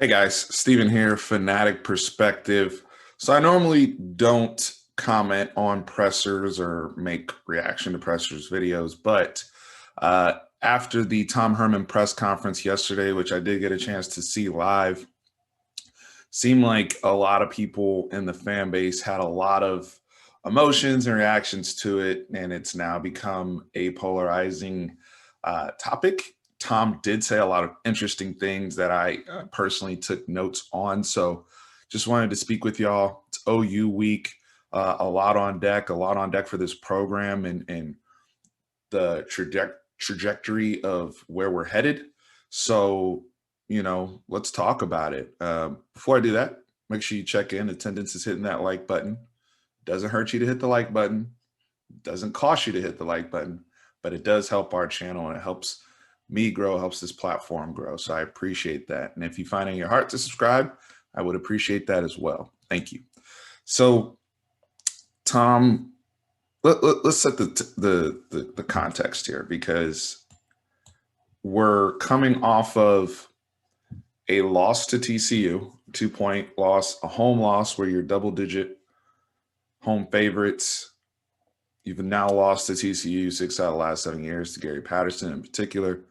Hey guys, Steven here, Fanatic Perspective. So I normally don't comment on pressers or make reaction to pressers videos, but after the Tom Herman press conference yesterday, which I did get a chance to see live, seemed like a lot of people in the fan base had a lot of emotions and reactions to it, and it's now become a polarizing topic. Tom did say a lot of interesting things that I personally took notes on. So just wanted to speak with y'all. It's OU week, a lot on deck, for this program and the trajectory of where we're headed. So, let's talk about it. Before I do that, make sure you check in. Attendance is hitting that like button. Doesn't hurt you to hit the like button. Doesn't cost you to hit the like button, but it does help our channel and it helps me grow, helps this platform grow. So I appreciate that. And if you find in your heart to subscribe, I would appreciate that as well. Thank you. So, Tom, let's set the context here because we're coming off of a loss to TCU, 2-point loss, a home loss where you're double-digit home favorites. You've now lost to TCU 6 out of the last 7 years, to Gary Patterson in particular.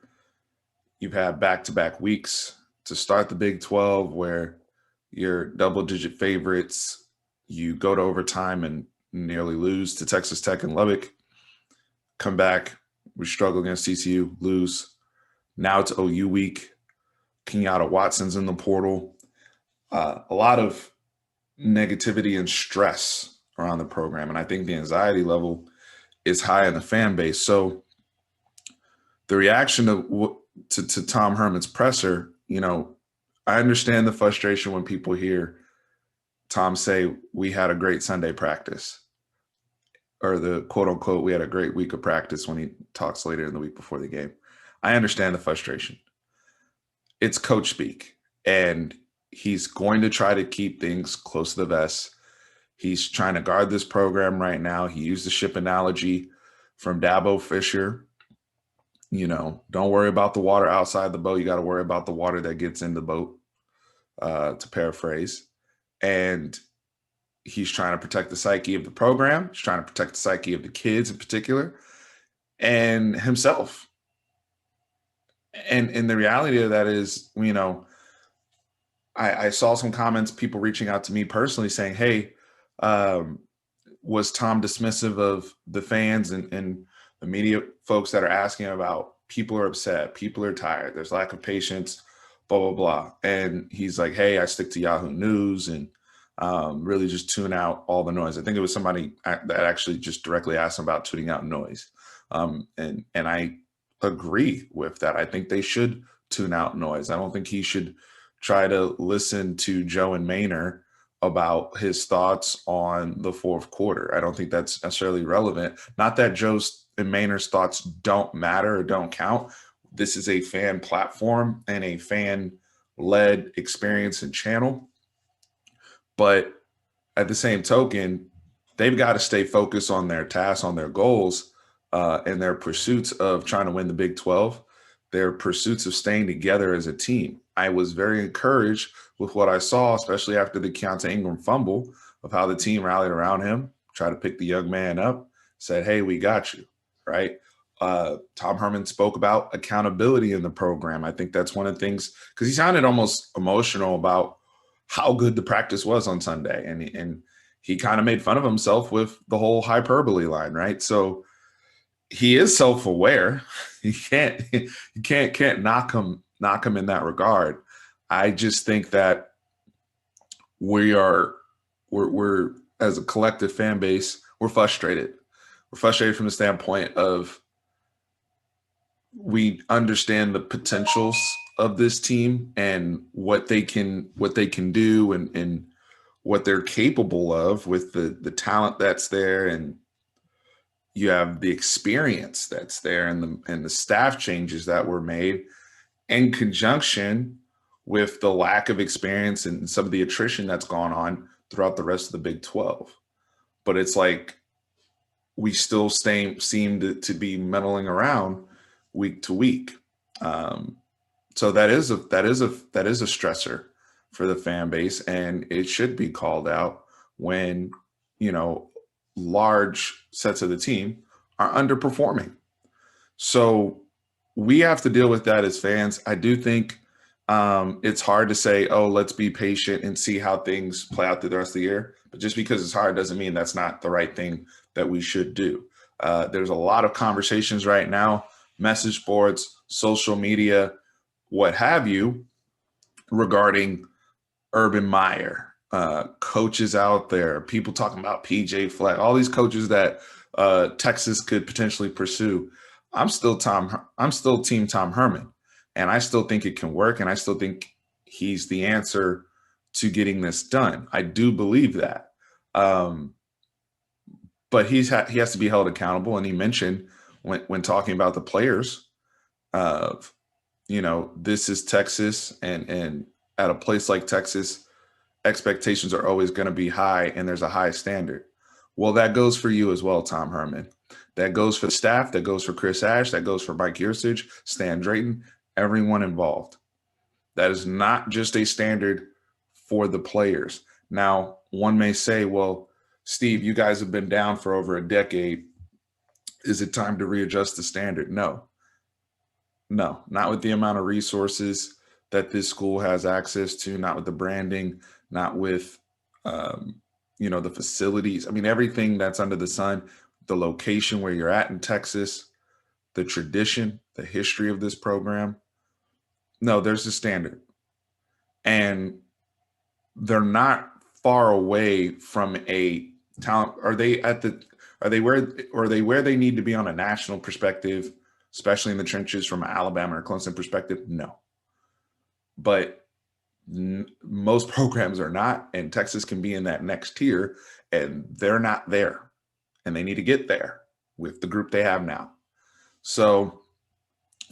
You've had back-to-back weeks to start the Big 12 where you're double-digit favorites. You go to overtime and nearly lose to Texas Tech and Lubbock. Come back, we struggle against TCU, lose. Now it's OU week. Kenyatta Watson's in the portal. A lot of negativity and stress around the program, and I think the anxiety level is high in the fan base. So the reaction to Tom Herman's presser, I understand the frustration when people hear Tom say we had a great Sunday practice, or the quote unquote, we had a great week of practice when he talks later in the week before the game. I understand the frustration. It's coach speak, and he's going to try to keep things close to the vest. He's trying to guard this program right now. He used the ship analogy from Dabo Fisher. Don't worry about the water outside the boat. You got to worry about the water that gets in the boat, to paraphrase. And he's trying to protect the psyche of the program. He's trying to protect the psyche of the kids in particular and himself. And the reality of that is, I saw some comments, people reaching out to me personally saying, hey, was Tom dismissive of the fans and the media folks that are asking about people are upset, people are tired, there's lack of patience, blah, blah, blah. And he's like, hey, I stick to Yahoo News and really just tune out all the noise. I think it was somebody that actually just directly asked him about tuning out noise. And I agree with that. I think they should tune out noise. I don't think he should try to listen to Joe and Maynor about his thoughts on the fourth quarter. I don't think that's necessarily relevant. Not that Joe's and Maynor's thoughts don't matter or don't count. This is a fan platform and a fan-led experience and channel. But at the same token, they've got to stay focused on their tasks, on their goals, and their pursuits of trying to win the Big 12, their pursuits of staying together as a team. I was very encouraged with what I saw, especially after the Keontae Ingram fumble, of how the team rallied around him, tried to pick the young man up, said, hey, we got you, right? Tom Herman spoke about accountability in the program. I think that's one of the things, because he sounded almost emotional about how good the practice was on Sunday. And he kind of made fun of himself with the whole hyperbole line, right? So he is self-aware. You can't knock him in that regard. I just think that we're as a collective fan base, we're frustrated. We're frustrated from the standpoint of we understand the potentials of this team and what they can do and what they're capable of with the talent that's there, and you have the experience that's there and the staff changes that were made in conjunction with the lack of experience and some of the attrition that's gone on throughout the rest of the Big 12. But it's like we still seem to be meddling around week to week. So that is a stressor. for the fan base, and it should be called out when, you know, large sets of the team are underperforming. So we have to deal with that as fans. I do think it's hard to say, oh, let's be patient and see how things play out through the rest of the year. But just because it's hard doesn't mean that's not the right thing that we should do. There's a lot of conversations right now, message boards, social media, what have you, regarding Urban Meyer, coaches out there, people talking about PJ Fleck, all these coaches that Texas could potentially pursue. I'm still team Tom Herman, and I still think it can work, and I still think he's the answer to getting this done. I do believe that. But he has to be held accountable, and he mentioned when talking about the players of, this is Texas, and at a place like Texas, expectations are always going to be high, and there's a high standard. Well, that goes for you as well, Tom Herman. That goes for the staff. That goes for Chris Ash. That goes for Mike Yursich, Stan Drayton, everyone involved. That is not just a standard for the players. Now, one may say, well, Steve, you guys have been down for over a decade. Is it time to readjust the standard? No, not with the amount of resources that this school has access to, not with the branding, not with, the facilities. I mean, everything that's under the sun, the location where you're at in Texas, the tradition, the history of this program. No, there's a standard. And they're not far away from a talent. Are they where they need to be on a national perspective, especially in the trenches from an Alabama or Clemson perspective? No. But most programs are not, and Texas can be in that next tier, and they're not there, and they need to get there with the group they have now. So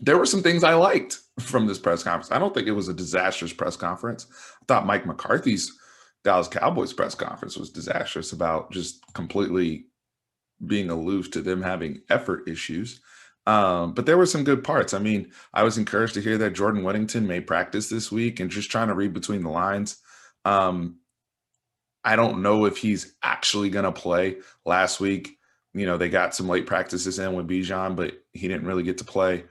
there were some things I liked from this press conference. I don't think it was a disastrous press conference. I thought Mike McCarthy's Dallas Cowboys press conference was disastrous about just completely being aloof to them having effort issues. But there were some good parts. I mean, I was encouraged to hear that Jordan Whittington may practice this week, and just trying to read between the lines. I don't know if he's actually going to play. Last week, they got some late practices in with Bijan, but he didn't really get to play.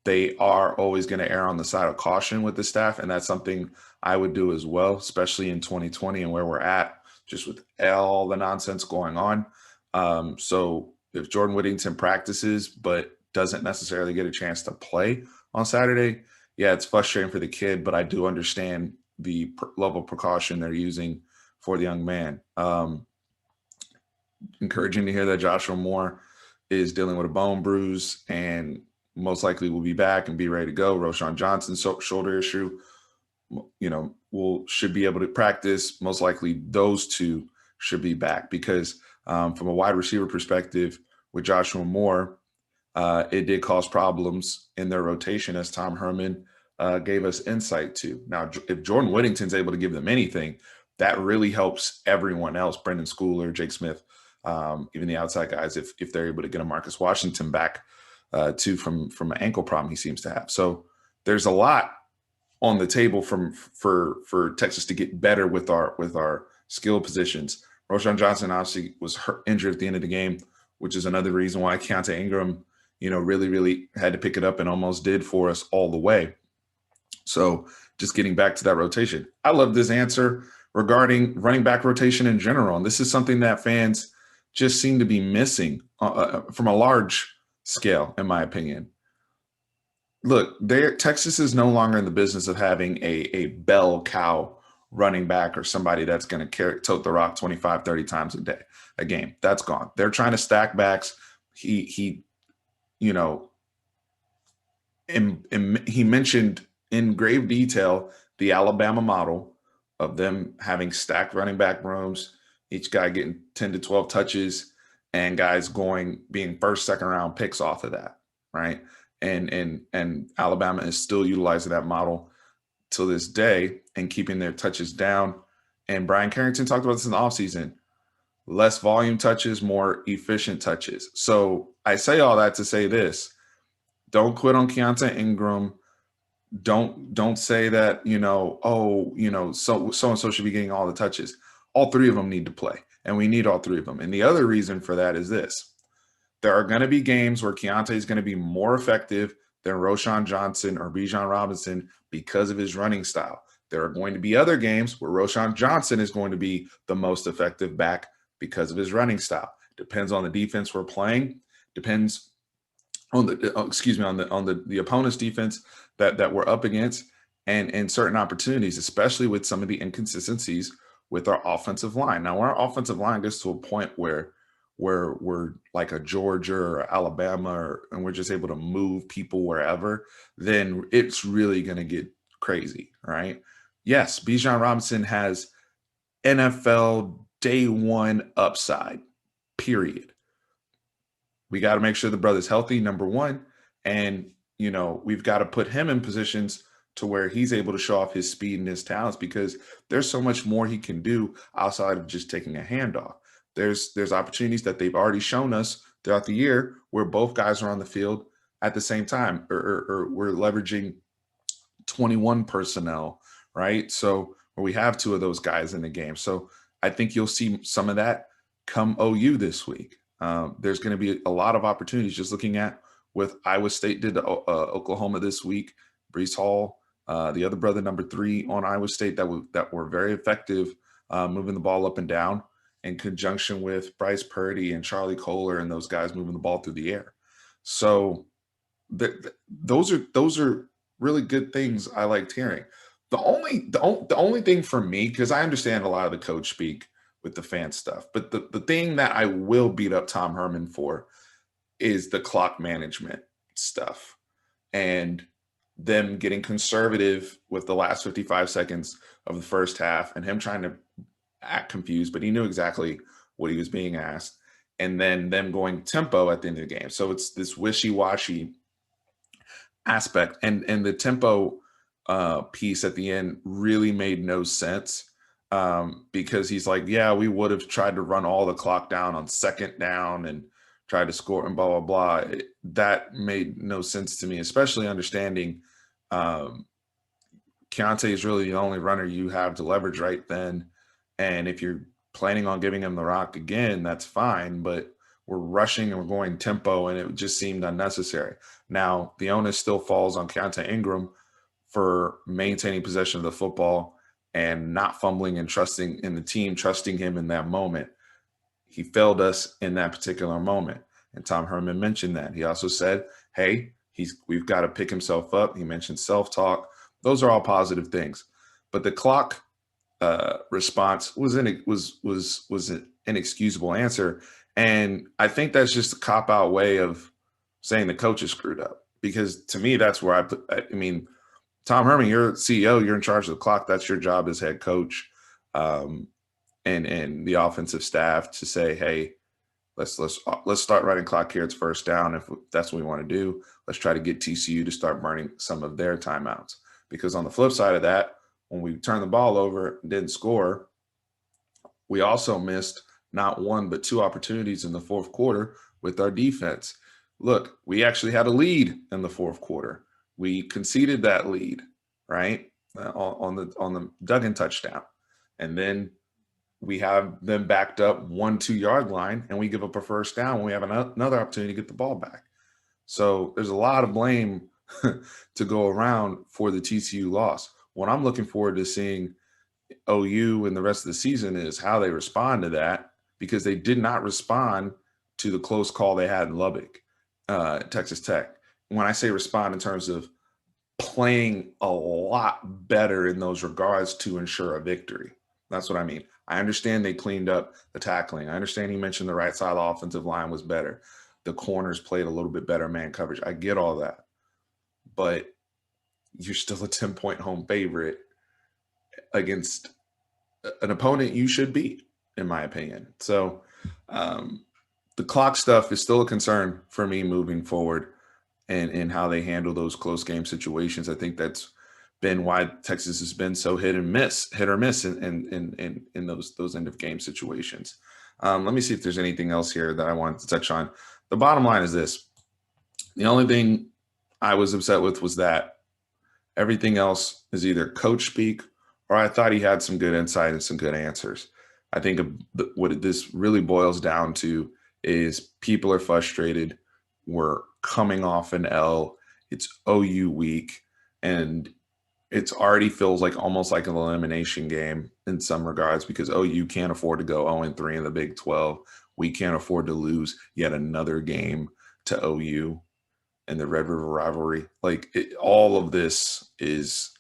They are always going to err on the side of caution with the staff, and that's something I would do as well, especially in 2020 and where we're at, just with all the nonsense going on. So if Jordan Whittington practices but doesn't necessarily get a chance to play on Saturday, yeah, it's frustrating for the kid, but I do understand the level of precaution they're using for the young man. Encouraging to hear that Joshua Moore is dealing with a bone bruise and most likely will be back and be ready to go. Roschon Johnson's shoulder issue, should be able to practice. Most likely those two should be back because from a wide receiver perspective with Joshua Moore, it did cause problems in their rotation, as Tom Herman gave us insight to. Now, if Jordan Whittington's able to give them anything, that really helps everyone else, Brendan Schooler, Jake Smith, even the outside guys, if they're able to get a Marcus Washington back too from an ankle problem he seems to have. So there's a lot on the table for Texas to get better with our skill positions. Roschon Johnson obviously was injured at the end of the game, which is another reason why Keontae Ingram, really, really had to pick it up and almost did for us all the way. So just getting back to that rotation. I love this answer regarding running back rotation in general. And this is something that fans just seem to be missing from a large scale, in my opinion. Look, Texas is no longer in the business of having a bell cow running back or somebody that's going to tote the rock 25, 30 times a game. That's gone. They're trying to stack backs. He mentioned in grave detail the Alabama model of them having stacked running back rooms, each guy getting 10 to 12 touches, and guys being first, second round picks off of that, right? And Alabama is still utilizing that model to this day and keeping their touches down. And Brian Carrington talked about this in the offseason. Less volume touches, more efficient touches. So I say all that to say this. Don't quit on Keontae Ingram. don't say that, oh, so and so should be getting all the touches. All three of them need to play, and we need all three of them. And the other reason for that is this: there are going to be games where Keontae is going to be more effective than Roschon Johnson or Bijan Robinson because of his running style. There are going to be other games where Roschon Johnson is going to be the most effective back because of his running style. Depends on the defense we're playing. Depends on the opponent's defense that we're up against, and certain opportunities, especially with some of the inconsistencies with our offensive line. Now, when our offensive line gets to a point where we're like a Georgia or Alabama, and we're just able to move people wherever, then it's really going to get crazy, right? Yes, Bijan Robinson has NFL day one upside, period. We got to make sure the brother's healthy, number one. And, we've got to put him in positions to where he's able to show off his speed and his talents, because there's so much more he can do outside of just taking a handoff. There's opportunities that they've already shown us throughout the year where both guys are on the field at the same time, or we're leveraging 21 personnel, right? So where we have two of those guys in the game. So I think you'll see some of that come OU this week. There's going to be a lot of opportunities. Just looking at with Iowa State did to Oklahoma this week, Brees Hall, the other brother, number 3 on Iowa State, that were very effective moving the ball up and down in conjunction with Bryce Purdy and Charlie Kohler and those guys moving the ball through the air. So those are really good things I liked hearing. The only thing for me, because I understand a lot of the coach speak with the fan stuff, but the thing that I will beat up Tom Herman for is the clock management stuff and them getting conservative with the last 55 seconds of the first half, and him trying to act confused, but he knew exactly what he was being asked, and then them going tempo at the end of the game. So it's this wishy-washy aspect, and the tempo piece at the end really made no sense, because he's like, yeah, we would have tried to run all the clock down on second down and tried to score and blah, blah, blah. That made no sense to me, especially understanding Keontae is really the only runner you have to leverage right then. And if you're planning on giving him the rock again, that's fine, but we're rushing and we're going tempo, and it just seemed unnecessary. Now, the onus still falls on Keontae Ingram for maintaining possession of the football and not fumbling and trusting in the team, trusting him in that moment. He failed us in that particular moment. And Tom Herman mentioned that. He also said, hey, we've got to pick himself up. He mentioned self-talk. Those are all positive things. But the clock response was an inexcusable answer. And I think that's just a cop-out way of saying the coach is screwed up. Because to me, that's where I mean, Tom Herman, you're CEO, you're in charge of the clock. That's your job as head coach, and the offensive staff to say, hey, let's start running clock here. It's first down. If that's what we want to do, let's try to get TCU to start burning some of their timeouts. Because on the flip side of that, when we turned the ball over and didn't score, we also missed not one but 2 opportunities in the fourth quarter with our defense. Look, we actually had a lead in the fourth quarter. We conceded that lead, right, on the Duggan touchdown. And then we have them backed up 1-2 yard line, and we give up a first down when we have another opportunity to get the ball back. So there's a lot of blame to go around for the TCU loss. What I'm looking forward to seeing OU and the rest of the season is how they respond to that, because they did not respond to the close call they had in Lubbock, Texas Tech. When I say respond in terms of playing a lot better in those regards to ensure a victory. That's what I mean. I understand they cleaned up the tackling. I understand he mentioned the right side of the offensive line was better. The corners played a little bit better man coverage. I get all that. But you're still a 10-point home favorite against an opponent you should beat, in my opinion. So the clock stuff is still a concern for me moving forward, and how they handle those close game situations. I think that's been why Texas has been so hit or miss in those end of game situations. Let me see if there's anything else here that I wanted to touch on. The bottom line is this: the only thing I was upset with was that Everything else is either coach speak or I thought he had some good insight and some good answers. I think what this really boils down to is people are frustrated. We're coming off an L. It's OU week, and it's already feels like almost like an elimination game in some regards because OU can't afford to go 0-3 in the Big 12. We can't afford to lose yet another game to OU and the Red River rivalry. Like all of this is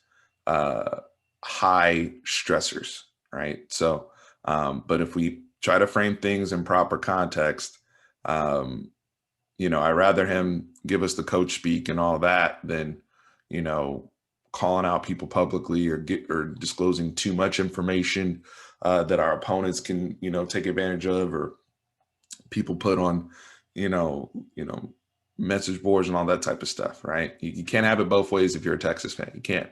uh, high stressors, right? So, but if we try to frame things in proper context, um, I'd rather him give us the coach speak and all that than, calling out people publicly or disclosing too much information that our opponents can, take advantage of, or people put on, message boards and all that type of stuff, right? You can't have it both ways if you're a Texas fan. You can't.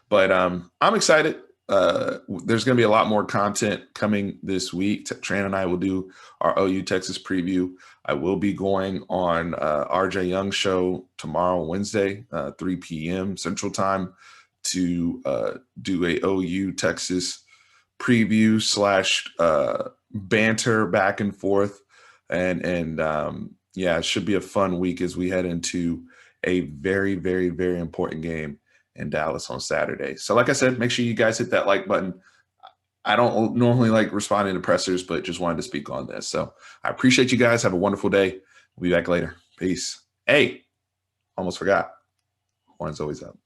But I'm excited. There's going to be a lot more content coming this week. Tran and I will do our OU Texas preview. I will be going on RJ Young's show tomorrow, Wednesday, 3 p.m. Central Time, to do a OU Texas preview / banter back and forth. And yeah, it should be a fun week as we head into a very, very, very important game in Dallas on Saturday. So like I said, make sure you guys hit that like button. I don't normally like responding to pressers, but just wanted to speak on this. So I appreciate you guys. Have a wonderful day. We'll be back later. Peace. Hey, almost forgot. Horns always up.